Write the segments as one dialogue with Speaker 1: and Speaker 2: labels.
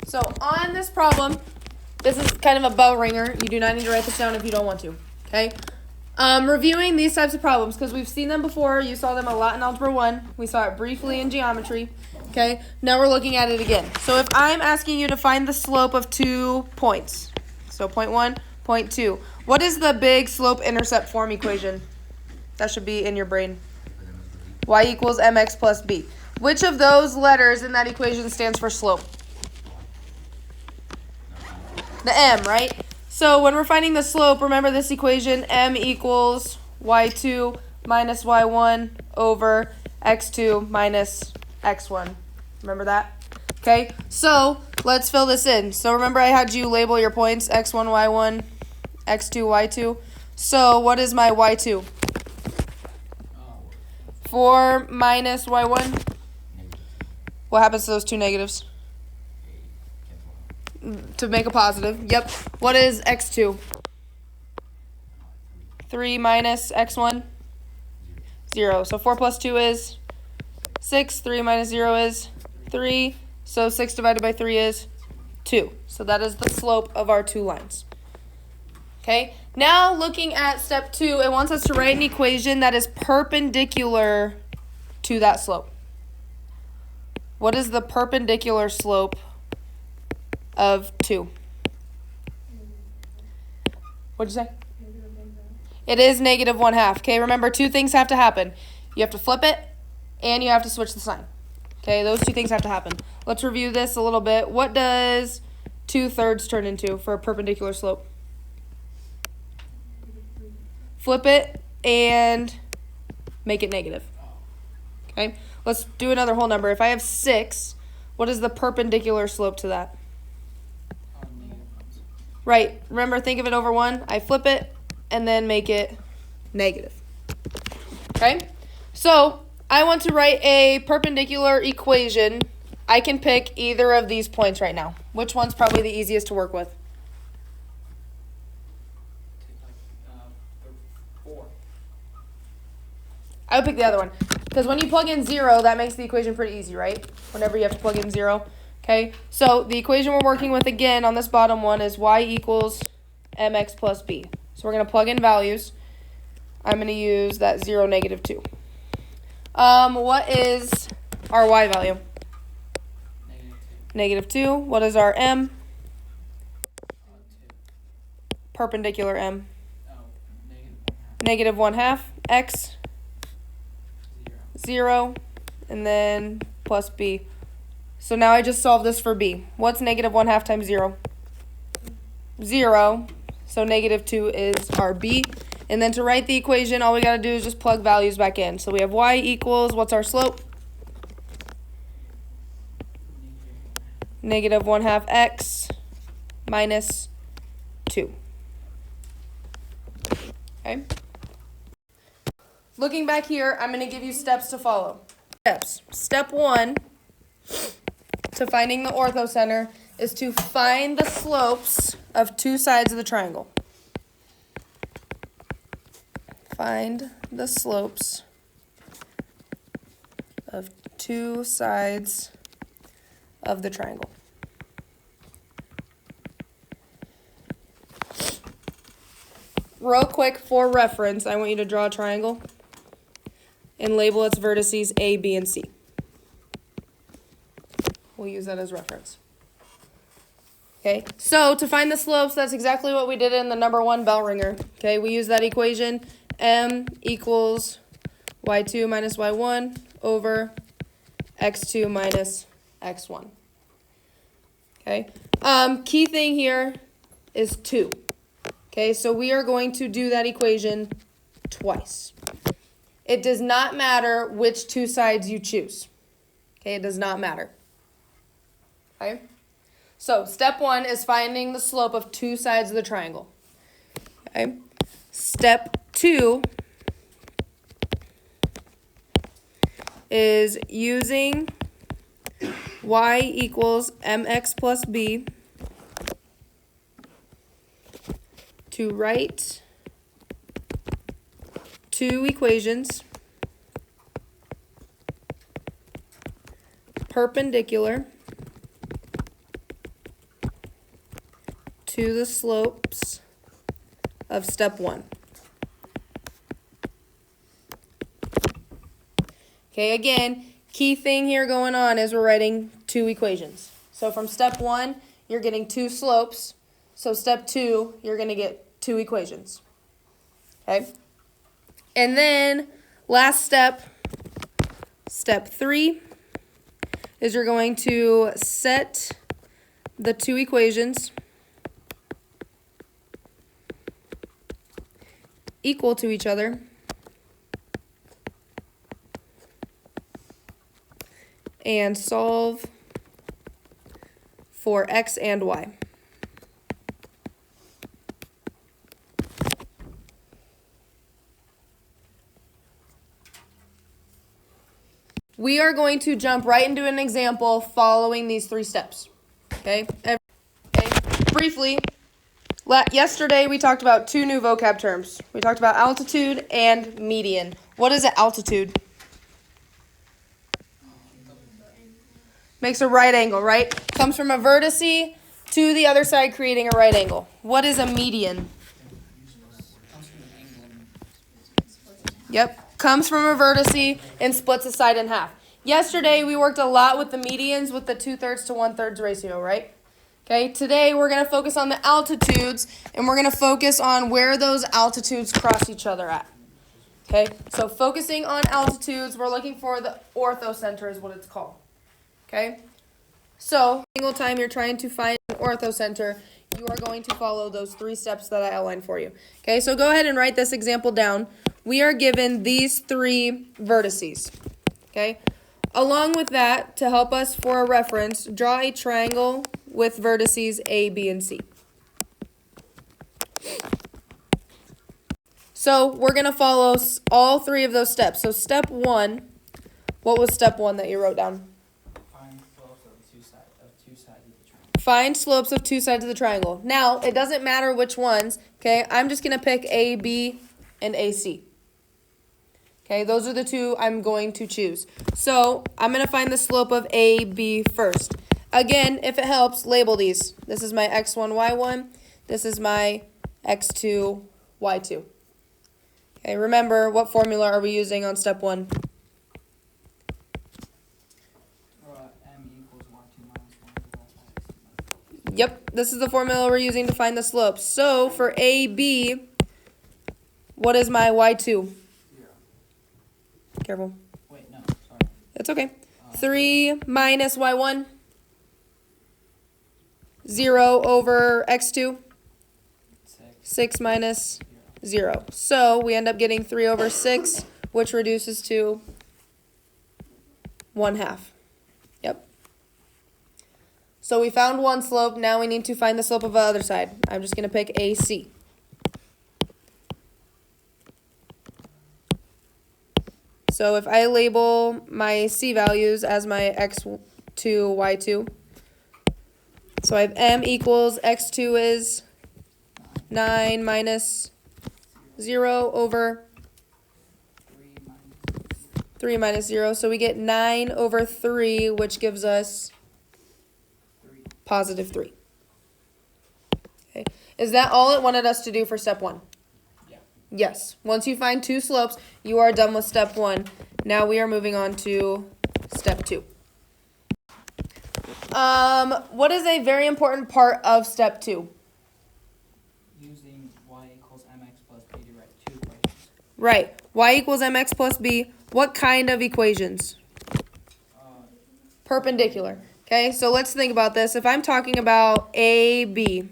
Speaker 1: So on this problem, this is kind of a bell ringer. You do not need to write this down if you don't want to, okay? Reviewing these types of problems, because we've seen them before. You saw them a lot in Algebra 1. We saw it briefly in geometry, okay? Now we're looking at it again. So if I'm asking you to find the slope of 2 points, so point 1, point 2, what is the big slope-intercept form equation? That should be in your brain. Y equals mx plus b. Which of those letters in that equation stands for slope? The m, right? So when we're finding the slope, remember this equation, m equals y2 minus y1 over x2 minus x1. Remember that? Okay, so let's fill this in. So remember I had you label your points, x1, y1, x2, y2. So what is my y2? 4 minus y1. What happens to those two negatives? To make a positive. Yep. What is x2? 3 minus x1? 0. So 4 plus 2 is 6. 3 minus 0 is 3. So 6 divided by 3 is 2. So that is the slope of our two lines. Okay. Now looking at step 2, it wants us to write an equation that is perpendicular to that slope. What is the perpendicular slope of 2? What'd you say? It is negative 1/2. Okay, remember 2 things have to happen. You have to flip it and you have to switch the sign. Okay, those 2 things have to happen. Let's review this a little bit. What does 2/3 turn into for a perpendicular slope? Flip it and make it negative. Okay, let's do another whole number. If I have 6, what is the perpendicular slope to that? Right, remember, think of it over 1. I flip it and then make it negative. Okay, so I want to write a perpendicular equation. I can pick either of these points right now. Which one's probably the easiest to work with? I would pick the other one. Because when you plug in 0, that makes the equation pretty easy, right? Whenever you have to plug in 0. Okay, so the equation we're working with again on this bottom one is y equals mx plus b. So we're going to plug in values. I'm going to use that 0, negative 2. What is our y value? Negative 2. What is our m? Perpendicular m. Negative 1/2. X? 0. And then plus b. So now I just solved this for b. What's negative 1/2 times 0? 0. So negative 2 is our b. And then to write the equation, all we got to do is just plug values back in. So we have y equals, what's our slope? Negative 1/2 x minus 2. Okay. Looking back here, I'm going to give you steps to follow. Steps. Step 1 to finding the orthocenter is to find the slopes of 2 sides of the triangle. Find the slopes of 2 sides of the triangle. Real quick, for reference, I want you to draw a triangle and label its vertices A, B, and C. We'll use that as reference. Okay, so to find the slopes, that's exactly what we did in the number 1 bell ringer. Okay, we use that equation, m equals y2 minus y1 over x2 minus x1. Okay, key thing here is 2. Okay, so we are going to do that equation twice. It does not matter which 2 sides you choose. Okay, it does not matter. Okay, so step 1 is finding the slope of 2 sides of the triangle. Okay, step 2 is using y equals mx plus b to write 2 equations perpendicular to the slopes of step 1. Okay, again, key thing here going on is we're writing 2 equations. So from step 1, you're getting 2 slopes. So step 2, you're going to get 2 equations. Okay? And then last step, step 3, is you're going to set the 2 equations equal to each other and solve for x and y. We are going to jump right into an example following these 3 steps. Okay? Briefly, yesterday we talked about 2 new vocab terms. We talked about altitude and median. What is an altitude? Makes a right angle, right? Comes from a vertice to the other side, creating a right angle. What is a median? Yep, comes from a vertice and splits a side in half. Yesterday, we worked a lot with the medians with the 2/3 to 1/3 ratio, right? Okay, today we're going to focus on the altitudes, and we're going to focus on where those altitudes cross each other at. Okay, so focusing on altitudes, we're looking for the orthocenter is what it's called. Okay, so single time you're trying to find an orthocenter, you are going to follow those 3 steps that I outlined for you. Okay, so go ahead and write this example down. We are given these 3 vertices. Okay, along with that, to help us for a reference, draw a triangle with vertices A, B, and C. So we're going to follow all 3 of those steps. So step 1, what was step 1 that you wrote down? Find slopes of 2 sides of the triangle. Now, it doesn't matter which ones, okay? I'm just going to pick A, B, and AC. Okay, those are the 2 I'm going to choose. So, I'm going to find the slope of AB first. Again, if it helps, label these. This is my x1, y1. This is my x2, y2. Okay, remember, what formula are we using on step 1? Yep, this is the formula we're using to find the slopes. So, for AB, what is my y2? Careful.
Speaker 2: Wait, no, sorry.
Speaker 1: It's okay. 3 minus y1. 0 over x2. 6 minus 0. So we end up getting 3 over 6, which reduces to 1/2. Yep. So we found one slope. Now we need to find the slope of the other side. I'm just going to pick AC. So if I label my C values as my x2, y2, so I have m equals x2 is 9 minus 0 over 3 minus 0. So we get 9 over 3, which gives us positive 3. Okay. Is that all it wanted us to do for step 1? Yes. Once you find 2 slopes, you are done with step 1. Now we are moving on to step 2. What is a very important part of step 2?
Speaker 2: Using y equals mx plus b to write 2 equations.
Speaker 1: Right. Y equals mx plus b. What kind of equations? Perpendicular. Okay, so let's think about this. If I'm talking about AB,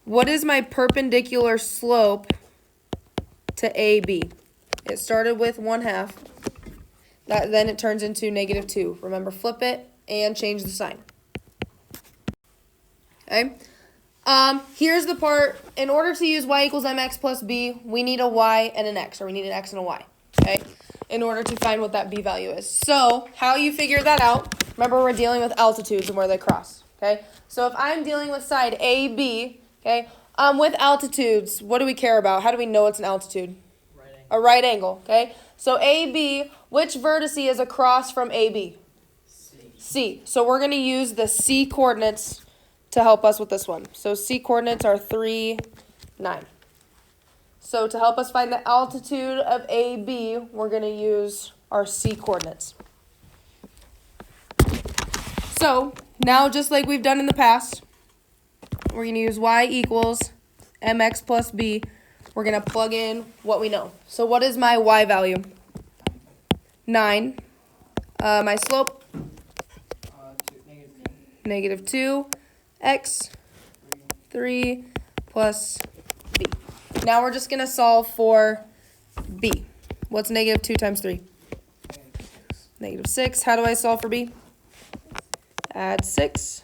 Speaker 1: what is my perpendicular slope to AB? It started with 1/2. Then it turns into -2. Remember, flip it and change the sign. Okay. Here's the part. In order to use y equals mx plus b, we need a y and an x, or we need an x and a y. Okay. In order to find what that b value is. So how you figure that out? Remember, we're dealing with altitudes and where they cross. Okay. So if I'm dealing with side AB, okay, with altitudes, what do we care about? How do we know it's an altitude?
Speaker 2: Right angle.
Speaker 1: A right angle, okay? So AB, which vertice is across from AB?
Speaker 2: C.
Speaker 1: C. So we're going to use the C coordinates to help us with this one. So C coordinates are 3, 9. So to help us find the altitude of AB, we're going to use our C coordinates. So now, just like we've done in the past, we're going to use y equals mx plus b. We're going to plug in what we know. So what is my y value? 9. My slope? Negative 2. X? 3 plus b. Now we're just going to solve for b. What's negative 2 times 3? Negative 6. How do I solve for b? Add 6.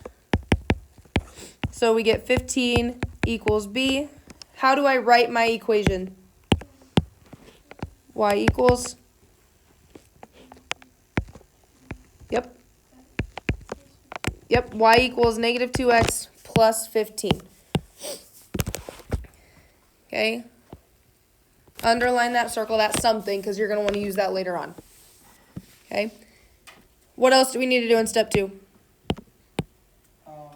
Speaker 1: So we get 15 equals b. How do I write my equation? Y equals? Yep. Yep, y equals negative 2x plus 15. Okay? Underline that, circle that, something, because you're going to want to use that later on. Okay? What else do we need to do in step 2?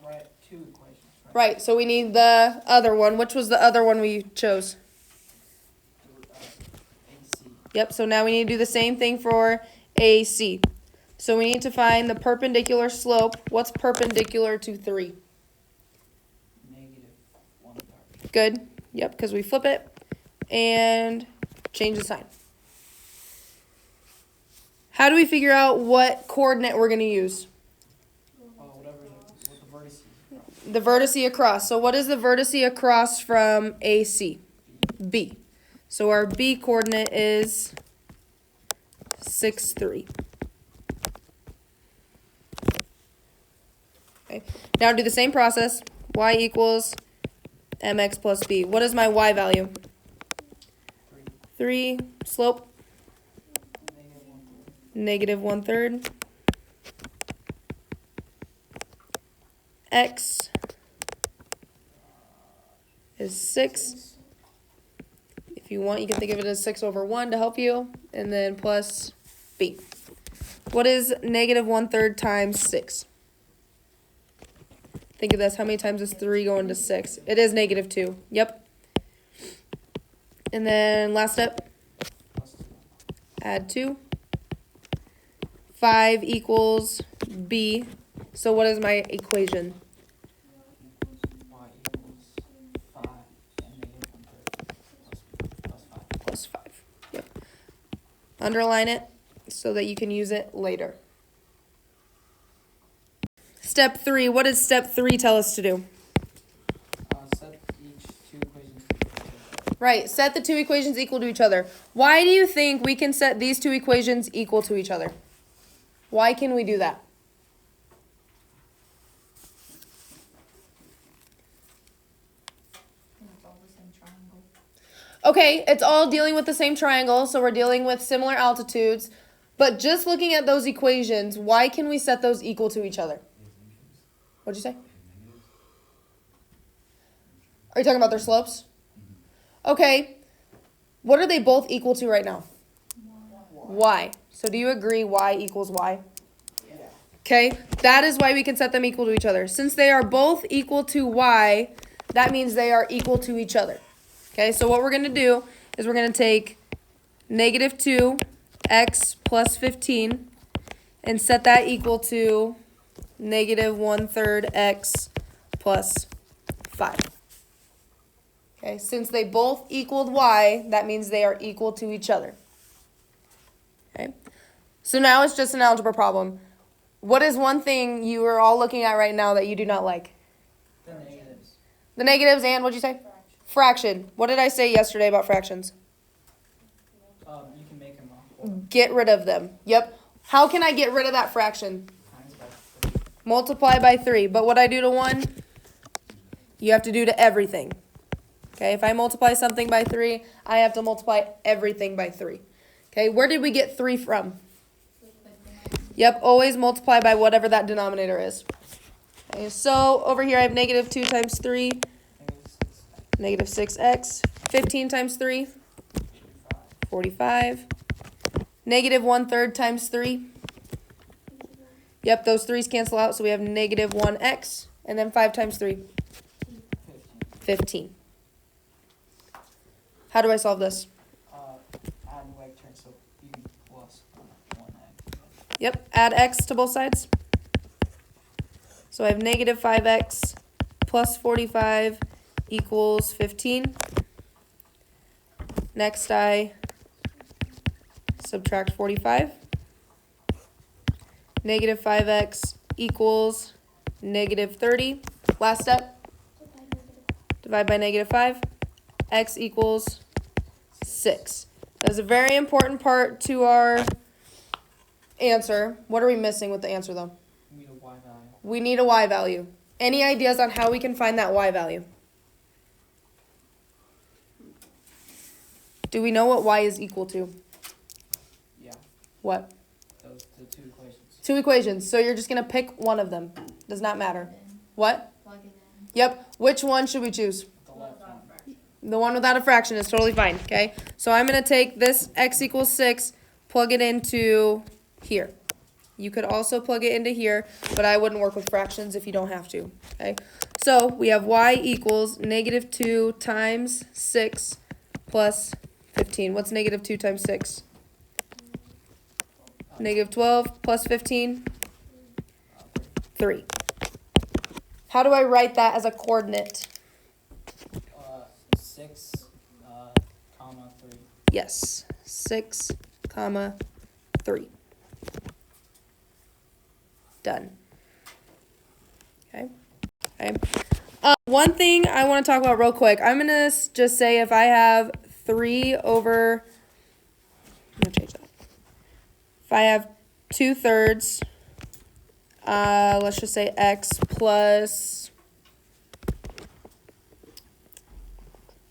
Speaker 2: Write 2 equations.
Speaker 1: Right, so we need the other one. Which was the other one we chose?
Speaker 2: AC.
Speaker 1: Yep, so now we need to do the same thing for AC. So we need to find the perpendicular slope. What's perpendicular to 3?
Speaker 2: Negative 1/3.
Speaker 1: Good. Yep, because we flip it and change the sign. How do we figure out what coordinate we're going to use?
Speaker 2: Whatever the vertices.
Speaker 1: The vertice across. So what is the vertice across from AC? B. So our B coordinate is 6, 3. Okay. Now do the same process. Y equals mx plus b. What is my y value? 3. Slope? Negative 1/3. X is 6. If you want, you can think of it as 6 over 1 to help you. And then plus b. What is negative 1/3 times 6? Think of this. How many times is 3 going to 6? It is negative 2. Yep. And then last step. Add 2. 5 equals b. So what is my equation?
Speaker 2: Y equals 5 and negative 1/3 plus 5.
Speaker 1: Plus 5. Yep. Underline it so that you can use it later. Step 3. What does step 3 tell us to do?
Speaker 2: Set each 2 equations equal to each other.
Speaker 1: Right. Set the 2 equations equal to each other. Why do you think we can set these 2 equations equal to each other? Why can we do that? Okay, it's all dealing with the same triangle, so we're dealing with similar altitudes. But just looking at those equations, why can we set those equal to each other? What'd you say? Are you talking about their slopes? Okay. What are they both equal to right now? Y. So do you agree y equals y?
Speaker 2: Yeah.
Speaker 1: Okay, that is why we can set them equal to each other. Since they are both equal to y, that means they are equal to each other. Okay, so what we're going to do is we're going to take negative 2x plus 15 and set that equal to negative 1/3 x plus 5. Okay, since they both equaled y, that means they are equal to each other. Okay, so now it's just an algebra problem. What is one thing you are all looking at right now that you do not like?
Speaker 2: The negatives.
Speaker 1: The negatives and what'd you say? Fraction. What did I say yesterday about fractions?
Speaker 2: You can make them wrong.
Speaker 1: Get rid of them. Yep. How can I get rid of that fraction?
Speaker 2: Times by 3.
Speaker 1: Multiply by 3. But what I do to 1, you have to do to everything. Okay, if I multiply something by 3, I have to multiply everything by 3. Okay, where did we get 3 from? Yep, always multiply by whatever that denominator is. Okay, so over here I have negative 2 times 3, negative 6x. 15 times 3, 45. Negative 1/3 times 3. Yep, those 3's cancel out, so we have negative 1x And then 5 times 3? 15. How do I solve this?
Speaker 2: Add and wag term, so you can plus 1x.
Speaker 1: Yep, add x to both sides. So I have negative 5x plus 45 equals 15. Next I subtract 45. Negative 5x equals negative 30. Last step, divide by negative 5. X equals 6. That's a very important part to our answer. What are we missing with the answer though?
Speaker 2: We need a y value.
Speaker 1: We need a y value. Any ideas on how we can find that y value? Do we know what y is equal to?
Speaker 2: Yeah,
Speaker 1: What?
Speaker 2: those the two equations.
Speaker 1: 2 equations. So you're just going to pick one of them. Does not matter. What?
Speaker 3: Plug it in.
Speaker 1: Yep. Which one should we choose?
Speaker 2: The left one.
Speaker 1: The one without a fraction is totally fine, okay? So I'm going to take this x equals 6, plug it into here. You could also plug it into here, but I wouldn't work with fractions if you don't have to, okay? So we have y equals negative 2 times 6 plus 15. What's negative 2 times 6? Negative 12 plus 15? 3. How do I write that as a coordinate?
Speaker 2: 6, comma 3.
Speaker 1: Yes, 6, comma 3. Done. Okay. Okay. One thing I want to talk about real quick. I'm going to just say if I have 3 over, I'm going to change that. If I have 2/3, let's just say x plus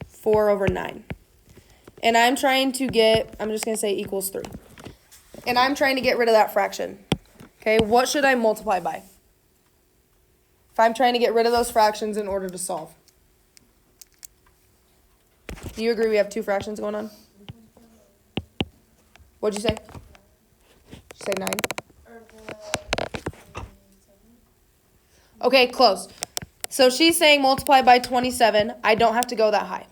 Speaker 1: 4 over 9. And I'm trying to get, I'm just going to say equals 3. And I'm trying to get rid of that fraction. Okay, what should I multiply by? If I'm trying to get rid of those fractions in order to solve. Do you agree we have 2 fractions going on? What'd you say? Did you say 9? Okay, close. So she's saying multiply by 27. I don't have to go that high.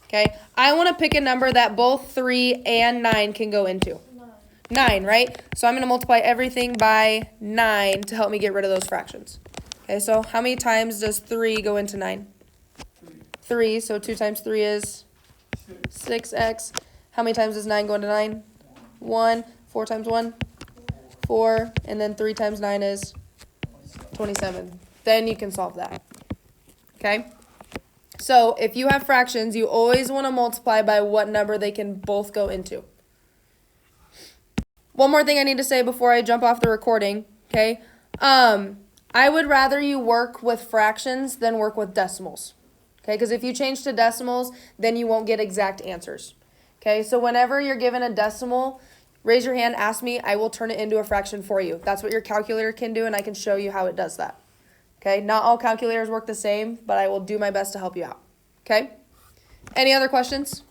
Speaker 1: Okay, I want to pick a number that both 3 and 9 can go into. 9, right? So I'm going to multiply everything by 9 to help me get rid of those fractions. Okay, so how many times does 3 go into 9? 3, so 2 times 3 is 6x. How many times does 9 go into 9? 1. 4 times 1? 4. And then 3 times 9 is 27. Then you can solve that. Okay? So if you have fractions, you always want to multiply by what number they can both go into. One more thing I need to say before I jump off the recording, okay? I would rather you work with fractions than work with decimals, okay? Because if you change to decimals, then you won't get exact answers, okay? So whenever you're given a decimal, raise your hand, ask me, I will turn it into a fraction for you. That's what your calculator can do, and I can show you how it does that, okay? Not all calculators work the same, but I will do my best to help you out, okay? Any other questions?